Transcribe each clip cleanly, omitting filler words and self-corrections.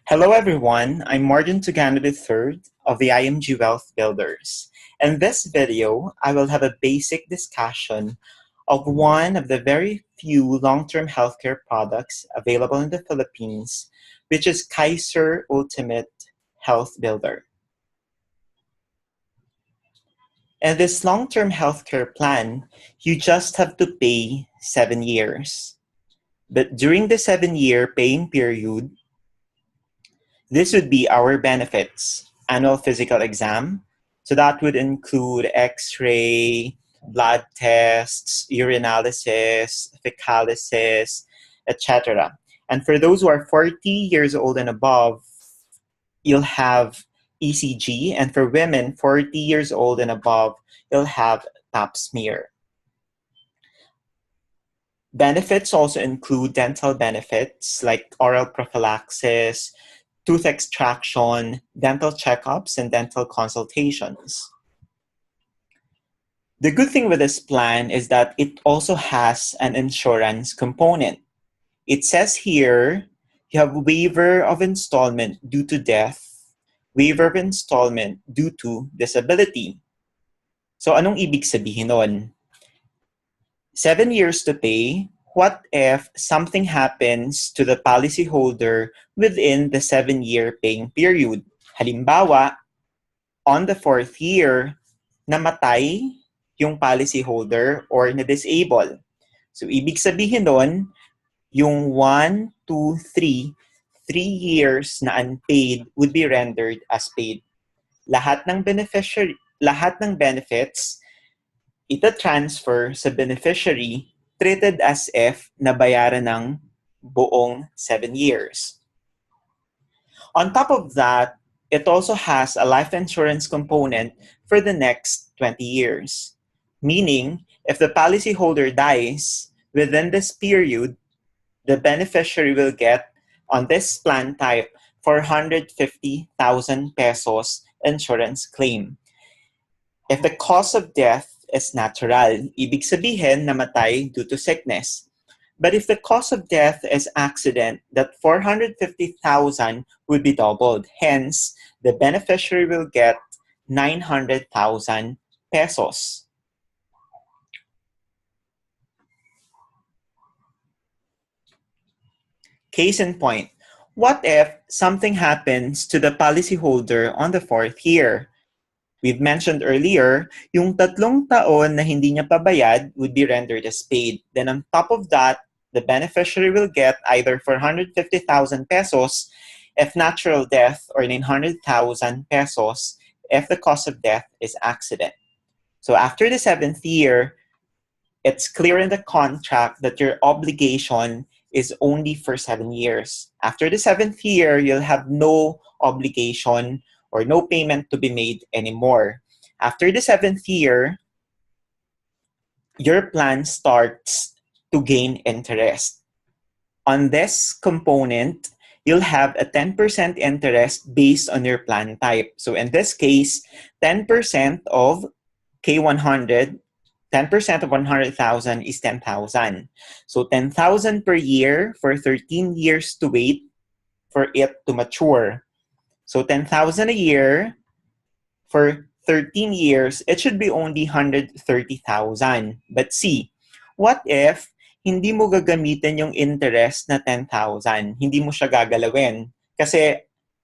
Hello everyone, I'm Martin Tugano III of the IMG Wealth Builders. In this video, I will have a basic discussion of one of the very few long-term healthcare products available in the Philippines, which is Kaiser Ultimate Health Builder. In this long-term healthcare plan, you just have to pay 7 years. But during the 7-year paying period, this would be our benefits. Annual physical exam. So that would include x-ray, blood tests, urinalysis, fecalysis, etc. And for those who are 40 years old and above, you'll have ECG. And for women 40 years old and above, you'll have pap smear. Benefits also include dental benefits like oral prophylaxis, tooth extraction, dental checkups, and dental consultations. The good thing with this plan is that it also has an insurance component. It says here, you have waiver of installment due to death, waiver of installment due to disability. So anong ibig sabihin nun? 7 years to pay. What if something happens to the policyholder within the 7-year paying period? Halimbawa, on the 4th year, namatay yung policyholder or na-disable. So, ibig sabihin nun, yung 1, 2, 3 years na unpaid would be rendered as paid. Lahat ng benefits, ita-transfer sa beneficiary treated as if nabayaran ng buong 7 years. On top of that, it also has a life insurance component for the next 20 years. Meaning, if the policyholder dies within this period, the beneficiary will get, on this plan type, 450,000 pesos insurance claim. If the cause of death is natural, ibig sabihin namatay due to sickness. But if the cause of death is accident, that 450,000 would be doubled. Hence, the beneficiary will get 900,000 pesos. Case in point, what if something happens to the policyholder on the 4th year? We've mentioned earlier, yung 3 taon na hindi niya pabayad would be rendered as paid. Then on top of that, the beneficiary will get either 450,000 pesos if natural death or 900,000 pesos if the cause of death is accident. So after the 7th year, it's clear in the contract that your obligation is only for 7 years. After the 7th year, you'll have no obligation or no payment to be made anymore. After the 7th year, your plan starts to gain interest. On this component, you'll have a 10% interest based on your plan type. So in this case, 10% of K100, 10% of 100,000 is 10,000. So 10,000 per year for 13 years to wait for it to mature. So 10,000 a year for 13 years, it should be only 130,000. But see, what if hindi mo gagamitin yung interest na 10,000? Hindi mo siya gagalawin. Kasi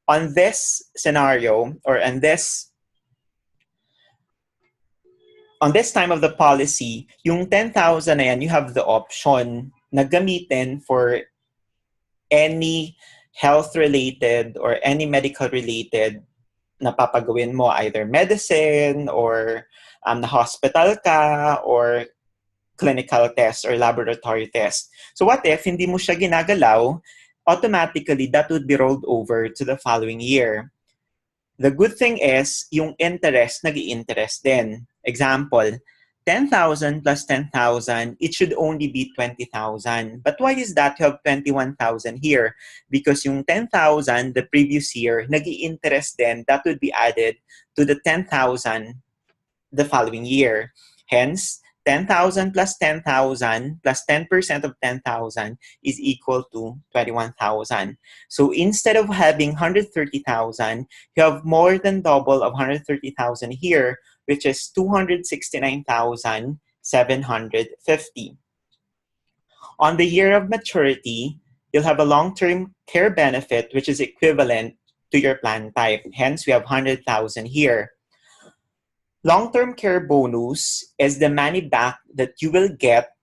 on this scenario or on this time of the policy, yung 10,000 na yan, you have the option na gamitin for any health-related or any medical-related na papagawin mo, either medicine or na-hospital ka or clinical test or laboratory test. So what if hindi mo siya ginagalaw, automatically that would be rolled over to the following year. The good thing is, yung interest, nag-i-interest din. Example, 10,000 plus 10,000, it should only be 20,000. But why is that you have 21,000 here? Because yung 10,000 the previous year, nag-i-interest din, that would be added to the 10,000 the following year. Hence, 10,000 plus 10,000 plus 10% of 10,000 is equal to 21,000. So instead of having 130,000, you have more than double of 130,000 here, which is 269,750. On the year of maturity, you'll have a long-term care benefit, which is equivalent to your plan type. Hence, we have 100,000 here. Long-term care bonus is the money back that you will get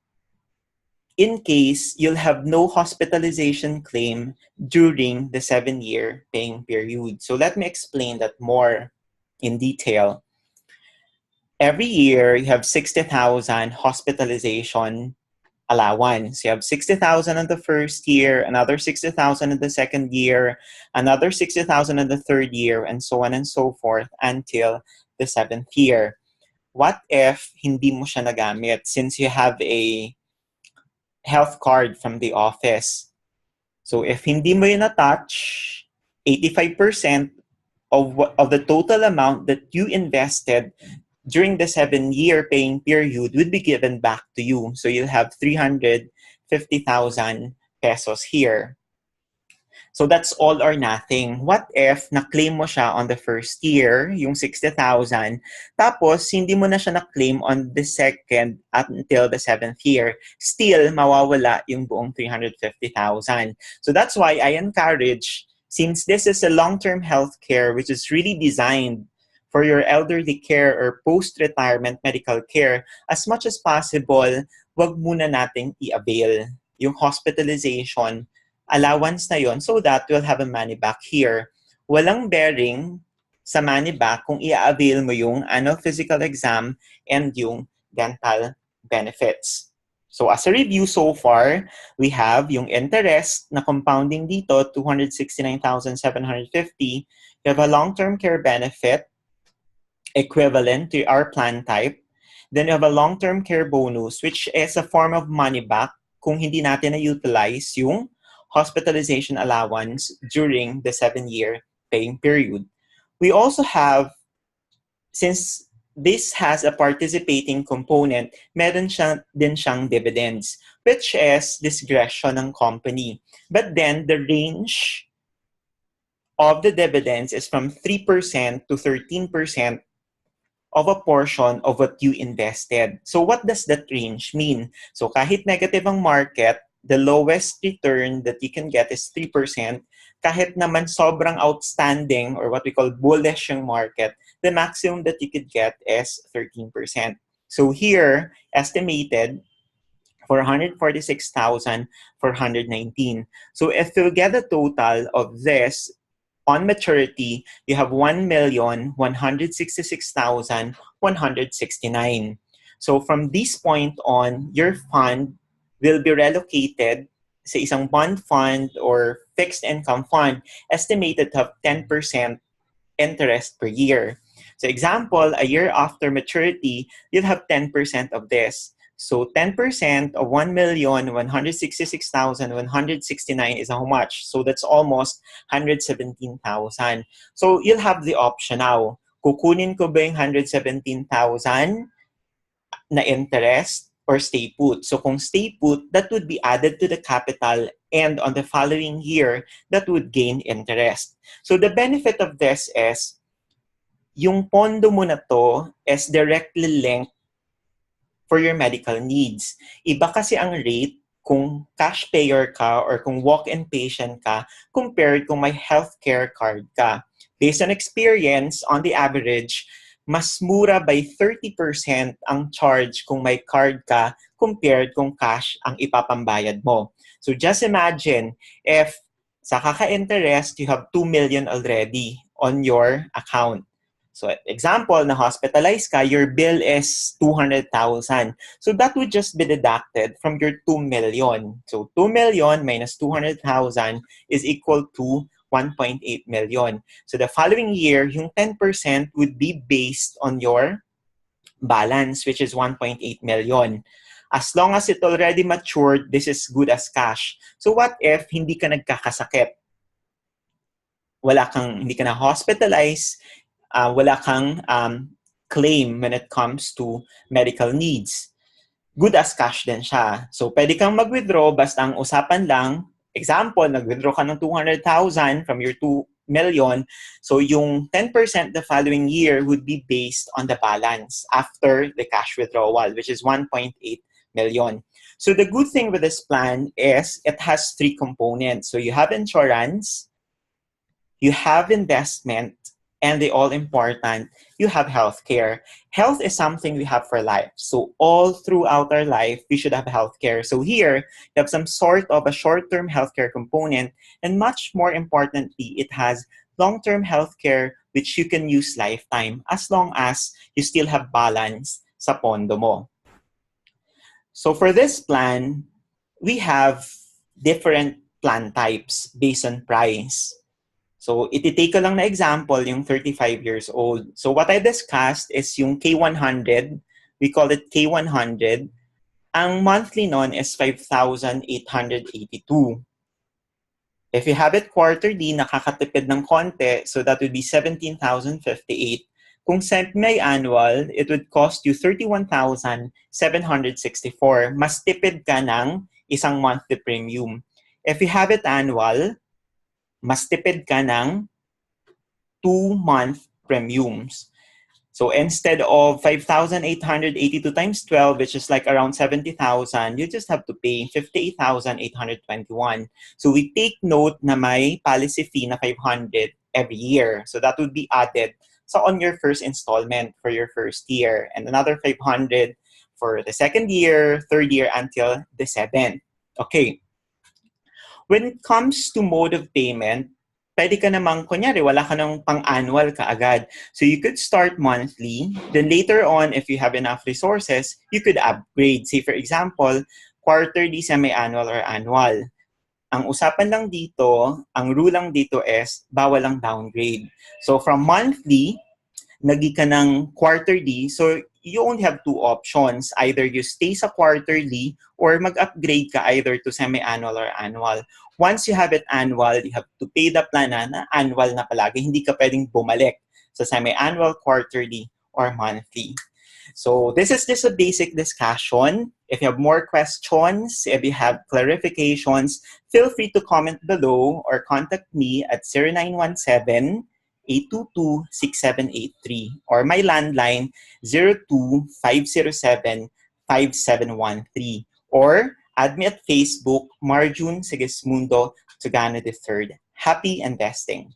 in case you'll have no hospitalization claim during the 7-year paying period. So let me explain that more in detail. Every year, you have 60,000 hospitalization allowance. You have 60,000 in the first year, another 60,000 in the second year, another 60,000 in the third year, and so on and so forth until the 7th year. What if hindi mo siya nagamit since you have a health card from the office? So if hindi mo yun na-touch, 85% of the total amount that you invested during the 7-year paying period would be given back to you. So you'll have 350,000 pesos here. So that's all or nothing. What if na-claim mo siya on the first year, yung 60,000, tapos hindi mo na siya na-claim on the second up until the 7th year, still mawawala yung buong 350,000. So that's why I encourage, since this is a long-term health care which is really designed for your elderly care or post-retirement medical care, as much as possible, wag muna nating i-avail yung hospitalization allowance na yon so that we'll have a money back here. Walang bearing sa money back kung i-avail mo yung annual physical exam and yung dental benefits. So as a review so far, we have yung interest na compounding dito, 269,750. We have a long-term care benefit equivalent to our plan type. Then you have a long-term care bonus, which is a form of money back kung hindi natin na-utilize yung hospitalization allowance during the 7-year paying period. We also have, since this has a participating component, meron din siyang dividends, which is discretion ng company. But then the range of the dividends is from 3% to 13% of a portion of what you invested. So what does that range mean? So kahit negative ang market, the lowest return that you can get is 3%. Kahit naman sobrang outstanding or what we call bullish yung market, the maximum that you could get is 13%. So here, estimated for 146,419. So if you get a total of this, on maturity, you have 1,166,169. So from this point on, your fund will be relocated sa isang bond fund or fixed income fund estimated to have 10% interest per year. So example, a year after maturity, you'll have 10% of this. So 10% of 1,166,169 is how much? So that's almost 117,000. So you'll have the option now. Kukunin ko ba yung 117,000 na interest or stay put? So kung stay put, that would be added to the capital and on the following year, that would gain interest. So the benefit of this is, yung pondo mo na to is directly linked for your medical needs. Iba kasi ang rate kung cash payer ka or kung walk-in patient ka compared kung may healthcare card ka. Based on experience, on the average, mas mura by 30% ang charge kung may card ka compared kung cash ang ipapambayad mo. So just imagine if sa kaka-interest, you have 2 million already on your account. So example, na hospitalized ka, your bill is 200,000. So that would just be deducted from your 2 million. So 2 million minus 200,000 is equal to 1.8 million. So the following year, yung 10% would be based on your balance, which is 1.8 million. As long as it already matured, this is good as cash. So what if hindi ka nagkakasakit? Hindi ka na hospitalized, wala kang claim when it comes to medical needs. good as cash din siya. So, pwede kang mag-withdraw basta ang usapan lang, example, nag-withdraw ka ng 200,000 from your 2 million. So, yung 10% the following year would be based on the balance after the cash withdrawal, which is 1.8 million. So, the good thing with this plan is it has 3 components. So, you have insurance, you have investment, and the all important, you have healthcare. Health is something we have for life. So all throughout our life, we should have healthcare. So here, you have some sort of a short-term healthcare component, and much more importantly, it has long-term healthcare which you can use lifetime as long as you still have balance sa pondo mo. So for this plan, we have different plan types based on price. So, ititake ko lang na example, yung 35 years old. So, what I discussed is yung K100. We call it K100. Ang monthly nun is 5,882. If you have it quarterly, nakakatipid ng konti. So, that would be 17,058. Kung semi-annual, it would cost you 31,764. Mas tipid ka ng isang monthly premium. If you have it annual, mas tipid ka ng 2-month premiums. So instead of 5,882 times 12, which is like around 70,000, you just have to pay 58,821. So we take note na may policy fee na 500 every year. So that would be added so on your first installment for your first year, and another 500 for the second year, third year, until the 7th. Okay. When it comes to mode of payment, pwede ka namang, kunyari, wala ka ng pang-annual ka agad. So you could start monthly. Then later on, if you have enough resources, you could upgrade. Say, for example, quarterly, semi-annual, or annual. Ang usapan lang dito, ang rule lang dito is, bawal ang downgrade. So from monthly, nagi ka ng quarterly, so you only have 2 options. Either you stay sa quarterly or mag-upgrade ka either to semi-annual or annual. Once you have it annual, you have to pay the plan na annual na palagi. Hindi ka pwedeng bumalik sa semi-annual, quarterly, or monthly. So this is just a basic discussion. If you have more questions, if you have clarifications, feel free to comment below or contact me at 0917 822-6783 or my landline 02-507-5713 or add me at Facebook, Marjun Sigismundo Tugano III. Happy investing!